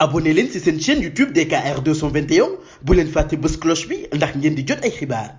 abonné leen ci seen chaîne YouTube DKR 221 bu leen fàtte bës cloche bi ndax ngeen di jot ay xibaar.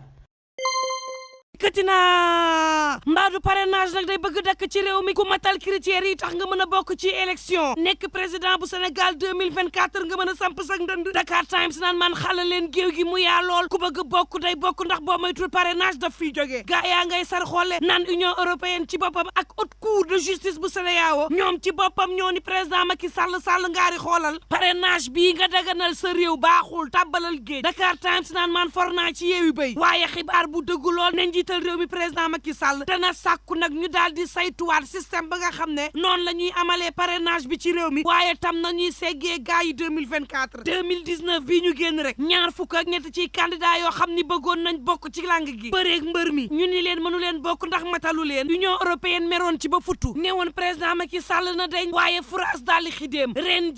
katina mbaadu parrainage nag day bëgg dakk ci réew mi ku matal critères yi tax nga mën a bokk ci élection nekk président bu Sénégal 2024 nga mën a samp sak ndënd. Dakar Times naan man xala leen géew gi mu yaa lool ku bëgg bokk day bokk ndax boo moytul parrainage daf fiy jógee gaa yaa ngay sar xoole naan Union européenne ci boppam ak haute cour de justice bu CEDEAO ñoom ci boppam ñoo ni président Macky Sall ngaari xoolal parrainage bii nga daganal sa réew baaxul tàbbalal géej. Dakar Times naan man for naa ci yeewi béy waaye xibaar bu dëggu lool ne njiital réew mi président Macky Sall dana sàkku nag ñu daal di saytuwaat système ba nga xam ne noonu la ñuy amalee parrainage bi ci réew mi waaye tam nañuy seggee gars yi 2024 2019 bii ñu génn rek ñaar fukk ak ñett ci candidat yoo xam ni bëggoon nañ bokk ci lang gi bëreeg mbër mi ñu ni leen mënu leen bokk ndax matalu leen Union européenne meroon ci ba futtu newoon président Macky Sall na dañ waaye France daal di xidéem ren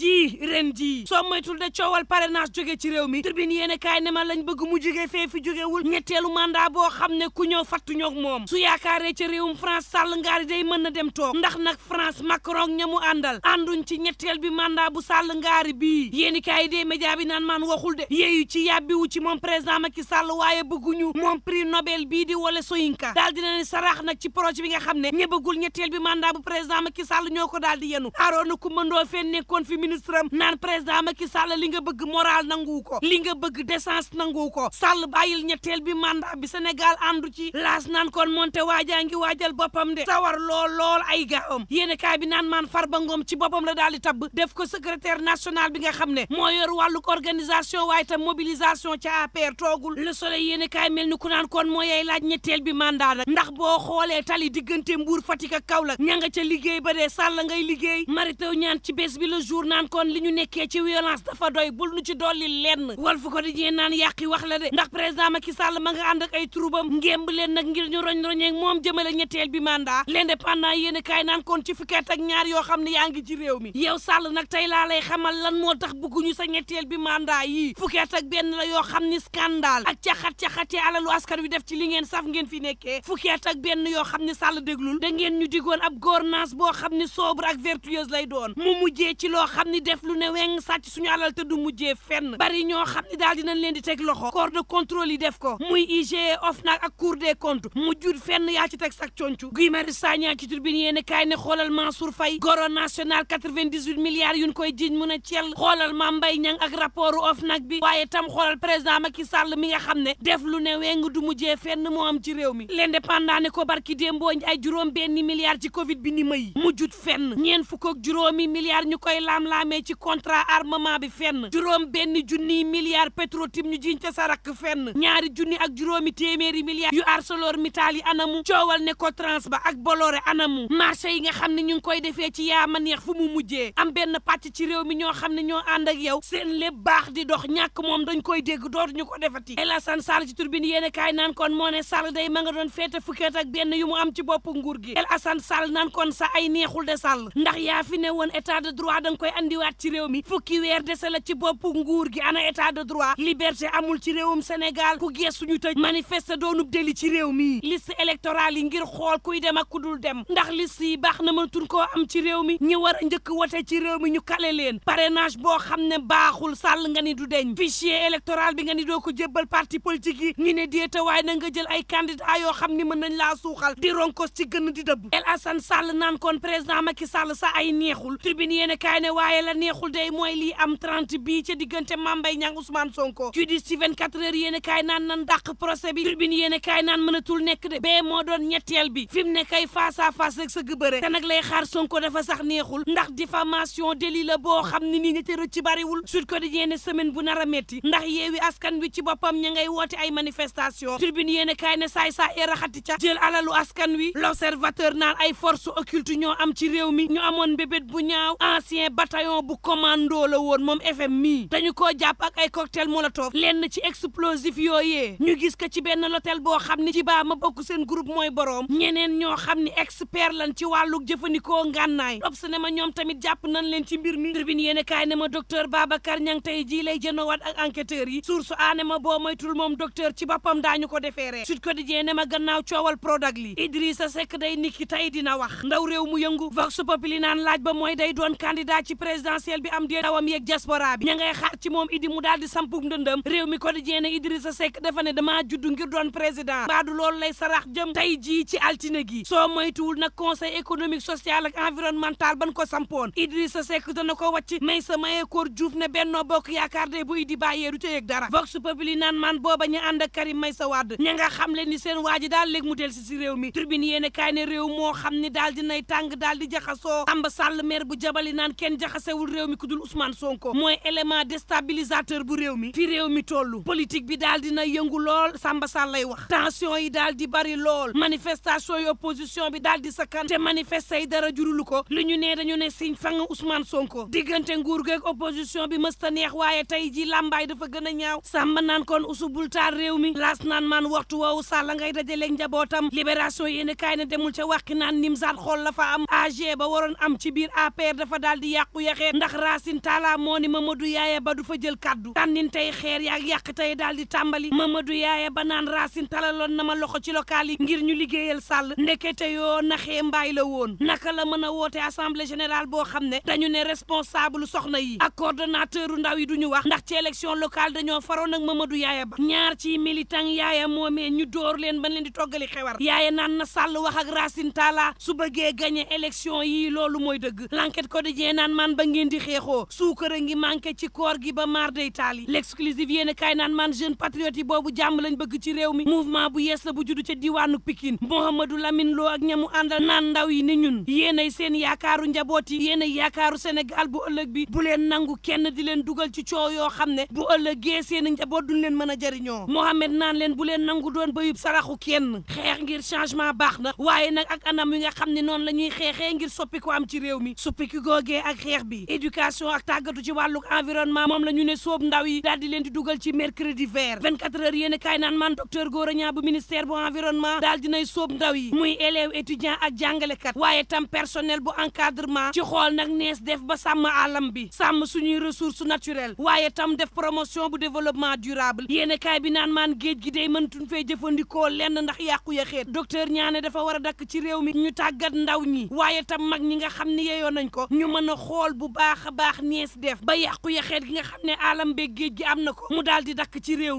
jii soo moytul de coowal parrainage jóge ci réew mi tribune yéene kaay ne ma lañ bëgg mu jóge fee fi jógewul ñetteelu mandat boo xam ne ku ñëw fattu ñoog moom su yaakaaree ca réewum France Sall ngaari day mën na dem toog ndax nag France Macron ñamu àndal ànduñ ci ñetteel bi mandat bu Sall ngaari bii yéeni kaay dee média bi naan maan waxul de yeeyu ci yàbbiwu ci moom président Macky Sall waaye bëgguñu moom prix Nobel bii di Wole Soyinka daal dina ne saraax nag ci projet bi nga xam ne ñe bëggul ñetteel bi mandat bu président Macky Sall ñoo ko daal di yenu Arona Coumba Ndoffène nekkoon fi ministre am naan président Macky Sall li nga bëgg moral nangu ko li nga bëgg décence nangu ko Sall bàyyil ñetteel bi mandat bi Sénégal àndu ci laas naan kon monte waajaa ngi waajal boppam de sawar lool ay gaawam yéene kaay bi naan maan Farba Ngom ci boppam la daal di tabb def ko secrétaire national bi nga xam ne moo yor wàlluk organisation waaye tam mobilisation ca APR toogul Le Soleil yéene kaay mel ni ku naan kon moo yay laaj ñetteel bi mandat nag ndax boo xoolee tali diggante Mbour Fatick ak Kaolack ña nga ca liggéey ba dee Sall ngay liggéey maritaw ñaan ci bés bi Le Jour naan kon li ñu nekkee ci violence dafa doy bul nu ci dolli lenn Walf Quotidien naan yàqi wax la de ndax président Macky Sall ma nga ànd ak ay troubam ngémb leen nag ngir ñu roñ-roñeeg moom jëmale ñetteel bi mandat l'indépendant yéen kaay naan kon ci fukki at ak ñaar yoo xam ne yaa ngi ci réew mi yow Sall nag tey laa lay xamal lan moo tax bëgguñu sa ñetteel bi mandat yii fukki at ak benn la yoo xam ni scandale ak caxat-caxatee alalu askan wi def ci li ngeen saf ngeen fi nekkee fukki at ak benn yoo xam ne Sall déglul da ngeen ñu digoon ab gouvernance boo xam ni sobre ak vertueuse lay doon mu mujjee ci loo xam ni def lu ne weng sàcc suñu alal te du mujjee fenn bari ñoo xam ni daal dinañ leen di teg loxo corps de contrôle yi def ko muy IGE OFNAC ak Cour des comptes mujjul fenn yaa ci teg sak concu Guy Marius Sagna ci Tribune yéen kaay ne xoolal Mansour Faye goro national 98 milliards yuñ koy jiñ mun a ciel xoolal Mame Mbaye Niang ak rapportu OFNAC bi waaye tam xoolal président Macky Sall mi nga xam ne def lu ne weng du mujjee fenn moo am ci réew mi l'indépendant ne ko barki démboo ay juróom benn milliards ci Covid bi ni may mujjut fenn ñeen fukk ak juróomi milliards ñu koy laam-laamee ci contrat armement bi fenn juróom benn junniy milliards Petro-Tim ñu jiñ ca sarak fenn ñaari junni ak juróomi téeméeri milliards yu ArcelorMittal yi anamu coowal ne ko trans ba ak Bolloré anamu marché yi nga xam ne ñu ngi koy defee ci yaa ma neex fu mu mujjee am benn pàcc ci réew mi ñoo xam ne ñoo ànd ak yow seen lépp baax di dox ñàkk moom dañ koy dégg dootuñu ko defati El Hassan Sall ci Tribune yéen kaay naan kon moo ne Sall day ma nga doon feete fukkeet ak benn yu mu am ci bopp nguur gi El Hassan Sall naan kon sa ay neexul de Sall ndax yaa fi ne woon état de droit da nga koy andiwaat ci réew mi fukki weer dese la ci bopp nguur gi ana état de droit liberté amul ci réewum Sénégal ku gees suñu tëj manifester doonub délit ci réew mi liste électorale yi ngir xool kuy dem ak ku dul dem ndax liste yi baax na mënatuñ koo am ci réew mi ñi war a njëkk wote ci réew mi ñu kale leen parrainage boo xam ne baaxul Sall nga ni du deñ fichier électoral bi nga ni doo ko jébbal parti politique yi ñu ne déeta waaye na nga jël ay candidat yoo xam ni mën nañ laa suuxal di ronkos ci gën di dëbb El Hassan Sall naan kon président Macky Sall sa ay neexul Tribune yéen kaay ne waaye la neexul day mooy lii am 30 bii ca diggante Mame Mbaye Niang Ousmane Sonko ci di ci 24 heures yéen kaay naan nan dàq procès bi Tribune yéen kaay naan mënatul nekk de bee moo doon ñetteel bi fi mu ne kay face à face rek sa gëbëre te nag lay xaar Sonko dafa sax neexul ndax diffamation délit la boo xam ne nii ñetti rëcc ci bariwul Sud Quotidien ne semaine bu nar a metti ndax yeewi askan wi ci boppam ña ngay woote ay manifestation Tribune yéen kaay ne saay raxati ca jël alalu askan wi L'Observateur naan ay force occulte ñoo am ci réew mi ñu amoon mbébét bu ñaaw ancien bataillon bu commando la woon moom FM mii dañu koo jàpp ak ay cocktail molotov lenn ci explosif yooyee ñu gis ko ci benn l'hôtel boo xam ni ci baa ma bokk seen groupe mooy boroom ñeneen ñoo xam ni expert lan ci wàllu jëfandikoo ngànnaay L'Obs ne ma ñoom tamit jàpp nañ leen ci mbir mi Tribune yéene kaay ne ma docteur Babacar Niang tey jii lay jënoowaat ak enquêteurs yi source aane ma boo moytul moom docteur ci boppam daañu ko defeere Sud Quotidien ne ma gannaaw coowal Prodac li Idrissa Seck day niki tey dina wax ndaw réew mu yëngu Vox Populi naan laaj ba mooy day doon candidat ci présidentielle bi am dee dawam yeeg diaspora bi ña ngay xaar ci moom Idi mu daal di sampuk ndëndëm réew mi Quotidien ne Idrissa Seck dafa ne damaa juddu ngir doon président baadu loolu lay sarax jëm tey jii ci altine gi soo moytuwul nag conseil économique social ak environnemental ban ko sampoon Idrissa Seck dana ko wàcc may sa mayeekoor Diouf ne Benno Bokk Yaakaar de bu Idi bàyyee du ca yëg dara Vox Populi naan man booba ñu ànd ak Karim Meïssa Wade ña nga xam le ni seen waa ji daal léegi mu del si réew mi Tribune yéene kaay ne réew moo xam ni daal dinay tàng daal di jaxasoo Samba Sall maire bu jabali naan kenn jaxasewul réew mi ku dul Ousmane Sonko mooy élément déstabilisateur bu réew mi fi réew mi tollu politique bi daal dina yëngu lool Samba Sall lay wax tension yi daal di bari lool manifestation yi opposition bi daal di sakkan te manifester yi dara jurulu ko lu ñu ne dañu ne siñ fang Ousmane Sonko diggante nguur gi ak opposition bi mësta neex waaye tey ji làmbaay dafa gën a ñaaw Samba naan kon usu bultaar réew mi laas naan man waxtu woowu Sall ngay dajaleeg njabootam libération yéen kaay ne demul ca wàqi naan nimsaat xool la fa am AG ba waroon am ci biir APR dafa daal di yàqu yaxeet ndax Racine Talla moo ni Mamadou Yaaya ba du fa jël kaddu tànnin tey xeer yaak yàq tey daal di tàmbali Mamadou Yaaya ba naan Racine Talla loon na ma loxo ci local yi ngir ñu liggéeyal Sall ndekete yoo naxee mbaay la woon naka la mën a woote assemblée générale boo xam ne dañu ne responsable soxna yi ak coordonnateur u ndaw yi duñu wax ndax ci élection locale dañoo faroon ak Mamadou Yaaya ba ñaar ci militant Yaaya moomee ñu door leen ban leen di toggali xewar Yaaya naan na Sall wax ak Racine Talla su bëggee gagné élection yi loolu mooy dëgg l'enquête quotidien naan man ba ngeen di xeexoo suukar a ngi manqué ci koor gi ba maar day taali l'exclusive yéen kaay naan man jeune patriote yi boobu jàmm lañ bëgg ci réew mi mouvement bu yees la bu juddu ca diwaanu Pikine Mouhamadou Lamine Lo ak ñamu àndal naan ndaw yi ni ñun yéenay seen yaakaaru njaboot yi yéenay yaakaaru Sénégal bu ëllëg bi bu leen nangu kenn di leen dugal ci coow yoo xam ne bu ëllëgee seen njaboot duñ leen mën a jariñoo Mohamed naan leen bu leen nangu doon bayub saraxu kenn xeex ngir changement baax na waaye nag ak anam yi nga xam ne noonu la ñuy xeexee ngir soppi ko am ci réew mi soppiku googee ak xeex bi éducation ak tàggatu ci wàllu environnement moom la ñu ne soob ndaw yi daal di leen di dugal ci mercredi vert 24 heures yéen kaay naan man docteur Gora Niang bu ministère bu environnement daal dinay soob ndaw yi muy élève étudiant ak jàngalekat waaye tam personnel bu encadrement ci xool nag nees def ba sàmm àllam bi sàmm suñuy ressources naturelles waaye tam def promotion bu développement durable yéen kaay bi naan maan géej gi day mëntuñ fee jëfandikoo lenn ndax yàqu ya xeet docteur ñaane dafa war a dakk ci réew mi ñu tàggat ndaw ñi waaye tam mag ñi nga xam ne yeyoon nañ ko ñu mën a xool bu baax a baax nees def ba yàqu ya xeet gi nga xam ne alam beeg géej gi am na ko mu daal di dakk ci réew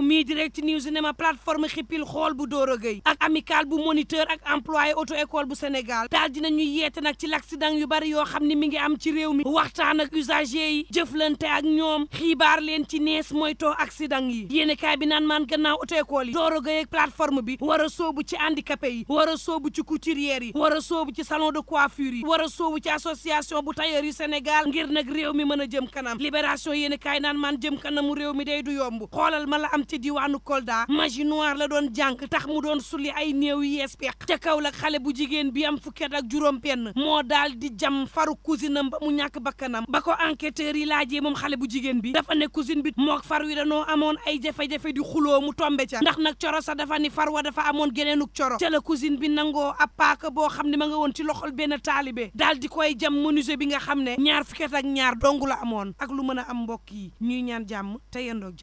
mii direct news ne ma plateforme xippil xool bu Doro Gueye ak amical bu moniteur ak employé auto école bu Sénégal daal dinañu yeete nag ci l'accident yu bari yoo xam ne mi ngi am ci réew mi waxtaan ak usagers yi jëflante ak ñoom xibaar leen ci nees moytoo accident yi yéene kaay bi naan maan gannaaw auto école yi Doro Gueye ak plateforme bi war a soobu ci handicapé yi war a soobu ci couturière yi war a soobu ci salon de coiffure yi war a soobu ci association bu tailleur yu Sénégal ngir nag réew mi mën a jëm kanam libération yéene kaay naan maan jëm kanamu réew mi day du yomb xoolal ma la am ci diwaanu Kolda magie noire la doon jànk tax mu doon sulli ay néew yi yees peq ca Kaolack xale bu jigéen bi am fukki at ak juróom benn moo daal di jam faru cousinam ba mu ñàkk bakkanam ba ko enquêteurs yi laajee moom xale bu jigéen bi dafa ne cousine bi mook far wi danoo amoon ay jafe-jafe di xuloo mu tombe ca ndax nag coro sa dafa ni far wa dafa amoon geneenuk coro ca la cousine bi nangoo ab paaka boo xam ne ma nga woon ci loxol benn taalibe daal di koy jam menuisier bi nga xam ne ñaar fukki at ak ñaar dong la amoon ak lu mën a am mbokk yi ñuy ñaan jàmm te yendoog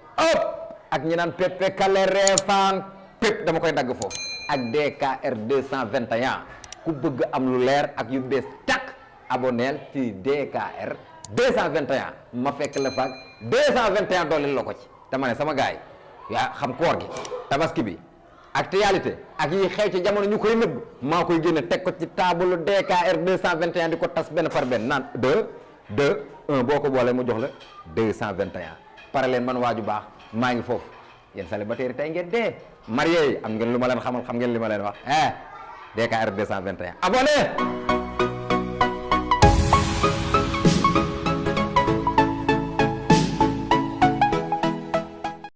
ak ñi naan pepe kale reefaan pép dama koy dagg foofu ak DKR 221 ku bëgg am lu leer ak yu bees takk aboneel ci DKR 221 ma fekk la faak 221 dooleel la ko ci dama ne sama gaay yaa xam koor gi tabaski bi actualité ak yi xew ci jamono ñu koy nëbb maa koy génne teg ko ci table DKR 221 di ko tas benn par benn naan 1 boo ko boolee mu jox la 221 pare leen man waaju baax maa ngi foofu yéen célibataire tey ngeen dee marié yi am ngeen lu ma leen xamal xam ngeen li ma leen wax DKR 221 abonné